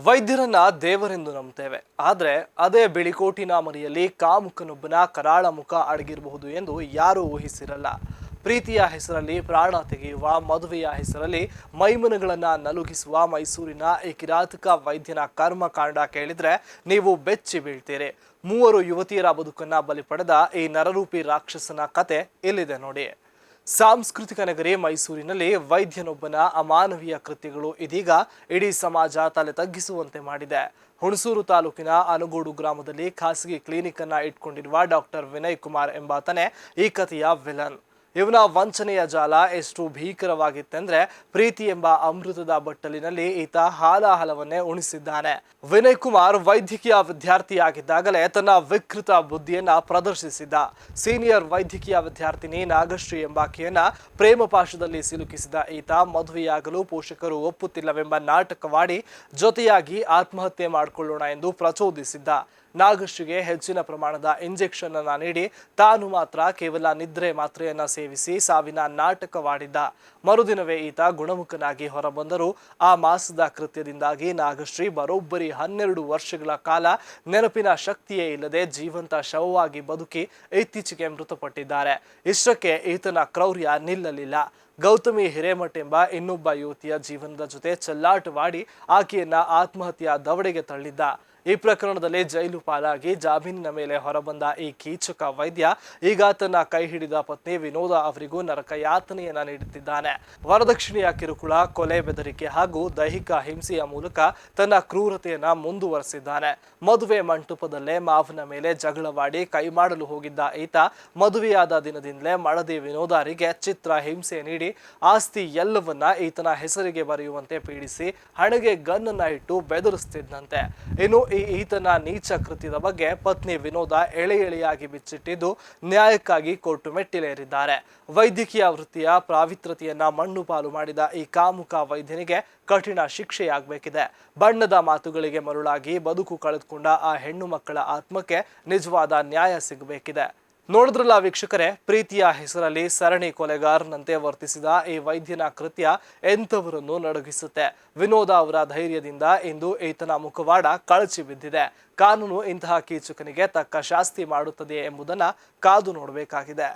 ವೈದ್ಯರನ್ನ ದೇವರೆಂದು ನಂಬುತ್ತೇವೆ. ಆದರೆ ಅದೇ ಬಿಳಿಕೋಟಿನ ಮರಿಯಲ್ಲಿ ಕಾಮುಕನೊಬ್ಬನ ಕರಾಳ ಮುಖ ಅಡಗಿರಬಹುದು ಎಂದು ಯಾರೂ ಊಹಿಸಿರಲ್ಲ. ಪ್ರೀತಿಯ ಹೆಸರಲ್ಲಿ ಪ್ರಾಣ ತೆಗೆಯುವ, ಮದುವೆಯ ಹೆಸರಲ್ಲಿ ಮೈಮನಗಳನ್ನ ನಲುಗಿಸುವ ಮೈಸೂರಿನ ಈ ಕಿರಾತಕ ವೈದ್ಯನ ಕರ್ಮಕಾಂಡ ಕೇಳಿದ್ರೆ ನೀವು ಬೆಚ್ಚಿ ಬೀಳ್ತೀರಿ. 3 ಯುವತಿಯರ ಬದುಕನ್ನ ಬಲಿ ಪಡೆದ ಈ ನರರೂಪಿ ರಾಕ್ಷಸನ ಕತೆ ಇಲ್ಲಿದೆ ನೋಡಿ. ಸಾಂಸ್ಕೃತಿಕ ನಗರಿ ಮೈಸೂರಿನಲ್ಲಿ ವೈದ್ಯನೊಬ್ಬನ ಅಮಾನವೀಯ ಕೃತ್ಯಗಳು ಇದೀಗ ಇಡೀ ಸಮಾಜ ತಲೆ ತಗ್ಗಿಸುವಂತೆ ಮಾಡಿದೆ. ಹುಣಸೂರು ತಾಲೂಕಿನ ಅನಗೋಡು ಗ್ರಾಮದಲ್ಲಿ ಖಾಸಗಿ ಕ್ಲಿನಿಕ್ ಅನ್ನ ಇಟ್ಕೊಂಡಿರುವ ಡಾಕ್ಟರ್ ವಿನಯ್ ಕುಮಾರ್ ಎಂಬಾತನೇ ಈ ಕಥೆಯ ವಿಲನ್. ಇವನ ವಂಚನೆಯ ಜಾಲ ಎಷ್ಟು ಭೀಕರವಾಗಿತ್ತೆಂದ್ರೆ ಪ್ರೀತಿ ಎಂಬ ಅಮೃತದ ಬಟ್ಟಲಿನಲ್ಲಿ ಈತ ಹಾಲಾಹಲವನ್ನೇ ಉಣಿಸಿದ್ದಾನೆ. ವಿನಯ್ ಕುಮಾರ್ ವೈದ್ಯಕೀಯ ವಿದ್ಯಾರ್ಥಿಯಾಗಿದ್ದಾಗಲೇ ತನ್ನ ವಿಕೃತ ಬುದ್ಧಿಯನ್ನ ಪ್ರದರ್ಶಿಸಿದ್ದ. ಸೀನಿಯರ್ ವೈದ್ಯಕೀಯ ವಿದ್ಯಾರ್ಥಿನಿ ನಾಗಶ್ರೀ ಎಂಬಾಕೆಯನ್ನ ಪ್ರೇಮ ಪಾಶದಲ್ಲಿ ಸಿಲುಕಿಸಿದ ಈತ ಮದುವೆಯಾಗಲು ಪೋಷಕರು ಒಪ್ಪುತ್ತಿಲ್ಲವೆಂಬ ನಾಟಕವಾಡಿ ಜೊತೆಯಾಗಿ ಆತ್ಮಹತ್ಯೆ ಮಾಡಿಕೊಳ್ಳೋಣ ಎಂದು ಪ್ರಚೋದಿಸಿದ್ದ. ನಾಗಶ್ರೀಗೆ ಹೆಚ್ಚಿನ ಪ್ರಮಾಣದ ಇಂಜೆಕ್ಷನ್ ಅನ್ನ ನೀಡಿ ತಾನು ಮಾತ್ರ ಕೇವಲ ನಿದ್ರೆ ಮಾತ್ರೆಯನ್ನ ಸೇವಿಸಿ ಸಾವಿನ ನಾಟಕವಾಡಿದ್ದ. ಮರುದಿನವೇ ಈತ ಗುಣಮುಖನಾಗಿ ಹೊರಬಂದರೂ ಆ ಮಾಸದ ಕೃತ್ಯದಿಂದಾಗಿ ನಾಗಶ್ರೀ ಬರೋಬ್ಬರಿ 12 ವರ್ಷಗಳ ಕಾಲ ನೆನಪಿನ ಶಕ್ತಿಯೇ ಇಲ್ಲದೆ ಜೀವಂತ ಶವವಾಗಿ ಬದುಕಿ ಇತ್ತೀಚೆಗೆ ಮೃತಪಟ್ಟಿದ್ದಾರೆ. ಇಷ್ಟಕ್ಕೆ ಈತನ ಕ್ರೌರ್ಯ ನಿಲ್ಲಲಿಲ್ಲ. ಗೌತಮಿ ಹಿರೇಮಠ್ ಎಂಬ ಇನ್ನೊಬ್ಬ ಯುವತಿಯ ಜೀವನದ ಜೊತೆ ಚೆಲ್ಲಾಟವಾಡಿ ಆಕೆಯನ್ನ ಆತ್ಮಹತ್ಯೆಯ ದವಡೆಗೆ ತಳ್ಳಿದ್ದ. ಈ ಪ್ರಕರಣದಲ್ಲಿ ಜೈಲು ಪಾಲಾಗಿ ಜಾಮೀನಿನ ಮೇಲೆ ಹೊರಬಂದ ಈ ಕೀಚಕ ವೈದ್ಯ ಈಗ ತನ್ನ ಕೈ ಹಿಡಿದ ಪತ್ನಿ ವಿನೋದ ಅವರಿಗೂ ನರಕಯಾತನೆಯನ್ನ ನೀಡುತ್ತಿದ್ದಾನೆ. ವರದಕ್ಷಿಣೆಯ ಕಿರುಕುಳ, ಕೊಲೆ, ಬೆದರಿಕೆ ಹಾಗೂ ದೈಹಿಕ ಹಿಂಸೆಯ ಮೂಲಕ ತನ್ನ ಕ್ರೂರತೆಯನ್ನ ಮುಂದುವರೆಸಿದ್ದಾನೆ. ಮದುವೆ ಮಂಟಪದಲ್ಲೇ ಮಾವನ ಮೇಲೆ ಜಗಳವಾಡಿ ಕೈ ಮಾಡಲು ಹೋಗಿದ್ದ ಈತ ಮದುವೆಯಾದ ದಿನದಿಂದಲೇ ಮಡದಿ ವಿನೋದರಿಗೆ ಚಿತ್ರ ಹಿಂಸೆ ನೀಡಿ ಆಸ್ತಿ ಎಲ್ಲವನ್ನ ಈತನ ಹೆಸರಿಗೆ ಬರೆಯುವಂತೆ ಪೀಡಿಸಿ ಹಣೆಗೆ ಗನ್ನನ್ನ ಇಟ್ಟು ಬೆದರಿಸುತ್ತಿದ್ದಂತೆ. ಇನ್ನು ಈ ಈತನ ನೀಚ ಕೃತ್ಯದ ಬಗ್ಗೆ ಪತ್ನಿ ವಿನೋದ ಎಳೆಯಾಗಿ ಬಿಚ್ಚಿಟ್ಟಿದ್ದು ನ್ಯಾಯಕ್ಕಾಗಿ ಕೋರ್ಟು ಮೆಟ್ಟಿಲೇರಿದ್ದಾರೆ. ವೈದ್ಯಕೀಯ ವೃತ್ತಿಯ ಪಾವಿತ್ರ್ಯತೆಯನ್ನ ಮಣ್ಣು ಪಾಲು ಮಾಡಿದ ಈ ಕಾಮುಕ ವೈದ್ಯನಿಗೆ ಕಠಿಣ ಶಿಕ್ಷೆಯಾಗಬೇಕಿದೆ. ಬಣ್ಣದ ಮಾತುಗಳಿಗೆ ಮರುಳಾಗಿ ಬದುಕು ಕಳೆದುಕೊಂಡ ಆ ಹೆಣ್ಣು ಮಕ್ಕಳ ಆತ್ಮಕ್ಕೆ ನಿಜವಾದ ನ್ಯಾಯ ಸಿಗಬೇಕಿದೆ. ನೋಡಿದ್ರಲ್ಲ ವೀಕ್ಷಕರೇ, ಪ್ರೀತಿಯ ಹೆಸರಲ್ಲಿ ಸರಣಿ ಕೊಲೆಗಾರನಂತೆ ವರ್ತಿಸಿದ ಈ ವೈದ್ಯನ ಕೃತ್ಯ ಎಂಥವರನ್ನು ನಡುಗಿಸುತ್ತೆ. ವಿನೋದ ಅವರ ಧೈರ್ಯದಿಂದ ಇಂದು ಈತನ ಮುಖವಾಡ ಕಳಚಿ ಬಿದ್ದಿದೆ. ಕಾನೂನು ಇಂತಹ ಕೀಚಕನಿಗೆ ತಕ್ಕ ಶಾಸ್ತಿ ಮಾಡುತ್ತದೆ ಎಂಬುದನ್ನ ಕಾದು ನೋಡಬೇಕಾಗಿದೆ.